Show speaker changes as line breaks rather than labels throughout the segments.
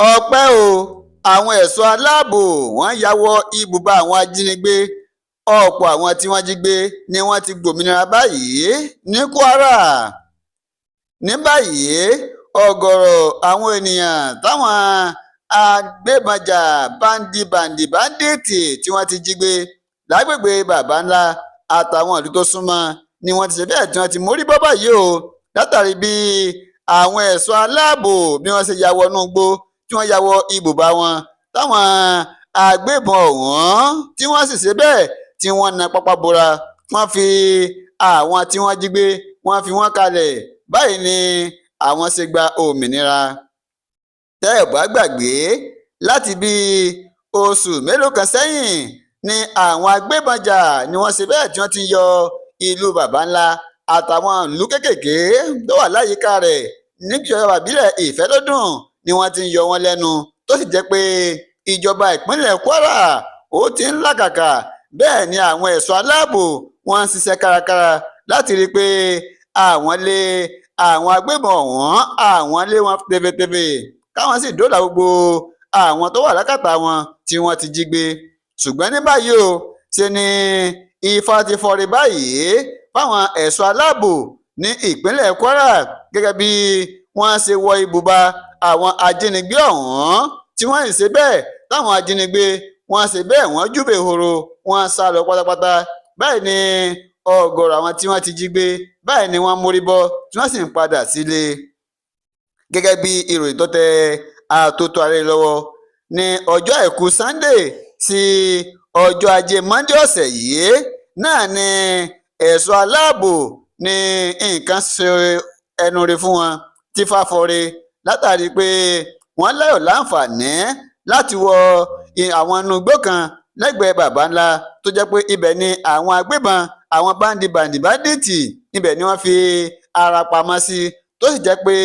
ọpẹ́ o àwọn ẹ̀ṣọ́ aláàbò wọ́n ya wọ ibùba àwọn ajínigbé ọ̀pọ̀ àwọn tí wọ́n jí gbé ni wọ́n ti gbòmìnira báyìí ní Kwara. Ní báyìí ọ̀gọ̀rọ̀ àwọn ènìyàn táwọn agbébọnjà báńdíìtì tí wọ́n ti jí gbé lágbègbè Baba Ńlá àtàwọn ìlú tó súnmọ́ ni wọ́n ti ṣe bẹ́ẹ̀ tí wọ́n ti mórí bọ́ báyìí o látàrí bí àwọn ẹ̀ṣọ́ aláàbò bí wọ́n ṣe ya wọnú igbó tí wọ́n ya wọ ibùba wọn táwọn agbébọn ọ̀hún tí wọ́n sì ṣe bẹ́ẹ̀ tí wọ́n na pápá bora wọ́n fi àwọn tí wọ́n jí gbé wọ́n fi wọ́n kalẹ̀ báyìí ni àwọn ṣe gba òmìnira. Tẹ́ ẹ̀ bá gbàgbé láti bí oṣù mélòó kan sẹ́yìn ni àwọn agbébọnjà ni wọ́n ṣe bẹ́ẹ̀ tí wọ́n ti yọ ìlú Baba Ńlá àtàwọn ìlú kéékèèké tó wà láyìíká rẹ̀ níjọba ìbílẹ̀ Ìfẹ́lódùn ni wọ́n ti ń yọ wọn lẹ́nu tó sì jẹ́ pé ìjọba ìpínlẹ̀ Kwara ó ti ń làkàkà bẹ́ẹ̀ ni àwọn ẹ̀ṣọ́ aláàbò wọ́n ń ṣiṣẹ́ kárakára láti rí i pé àwọn lé àwọn agbébọn ọ̀hún àwọn lé wọn tẹ́fẹ́tẹ́fẹ́ káwọn sì dóòlà gbogbo àwọn tó wà lákàtà wọn tí wọ́n ti jí gbé. Ṣùgbọ́n ní báyìí o ṣe ni ifá ti fọre báyìí fáwọn ẹ̀ṣọ́ aláàbò ní ìpínlẹ̀ Kwara gẹ́gẹ́ bí wọ́n ṣe wọ ibùba àwọn ajínigbé ọ̀hún tí wọ́n ṣe bẹ́ẹ̀ táwọn ajínigbé wọ́n ṣe bẹ́ẹ̀ wọ́n júbẹ̀ horo wọ́n sá lọ pátápátá. Báyìí ni ọ̀gọ̀rọ̀ àwọn tí wọ́n ti jí gbé báyìí ni wọ́n mórí bọ́ tí wọ́n sì ń padà sílé. Gẹ́gẹ́ bí ìròyìn tó tẹ Àtótó Arére lọ́wọ́ ní ọjọ́ àìkú Sunday sí ọjọ́ ajé Monday ọ̀sẹ̀ yìí náà ni ẹ̀ṣọ́ aláàbò ní nǹkan ṣe ẹnu rẹ̀ fún wọn tí fáfọre látàrí pé wọ́n láyọ̀ láǹfààní láti wọ àwọn inú igbó kan lẹ́gbẹ̀ẹ́ Baba Ńlá tó jẹ́ pé ibẹ̀ ni àwọn agbébọn àwọn báńdíìtì ibẹ̀ ni wọ́n fi ara pamọ́ sí tó sì jẹ́ pé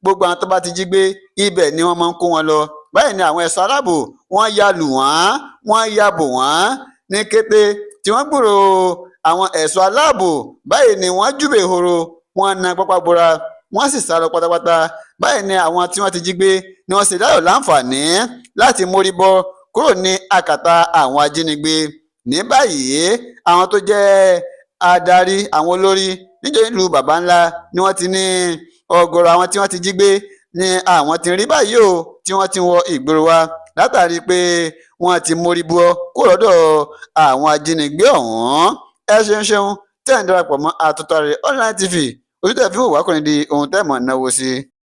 gbogbo àwọn tó bá ti jí gbé ibẹ̀ ni wọ́n máa ń kó wọn lọ. Báyìí ni àwọn ẹ̀ṣọ́ aláàbò wọ́n ya lù wọ́n wọ́n ya bò wọ́n ní kété tí wọ́n gbúrò àwọn ẹ̀ṣọ́ aláàbò báyìí ni wọ́n júbẹ̀ horo wọ́n na pápá bora wọ́n sì sá lọ pátápátá. Báyìí ni àwọn tí wọ́n ti jí gbé ni wọ́n sì láyọ̀ láǹfààní láti mórí bọ́ kúrò ní àkàtà àwọn ajínigbé. Ní báyìí àwọn tó jẹ́ adarí àwọn olórí níjọ ìlú Baba Ńlá ni wọ́n ti ní ọ̀gọ̀rọ̀ àwọn tí wọ́n ti jí gbé ni àwọn ti rí báyìí o tí wọ́n ti wọ ìgboro wa látàrí pé wọ́n ti mórí bọ́ kúrò lọ́dọ̀ àwọn ajínigbé ọ̀hún. Ẹ ṣeun tẹ́ ẹ̀ ń darapọ̀ mọ́ Àtótó Arére online TV ojú tẹ̀ fi wò wá kò ní di ohun tẹ́ mọ̀ náwó sí.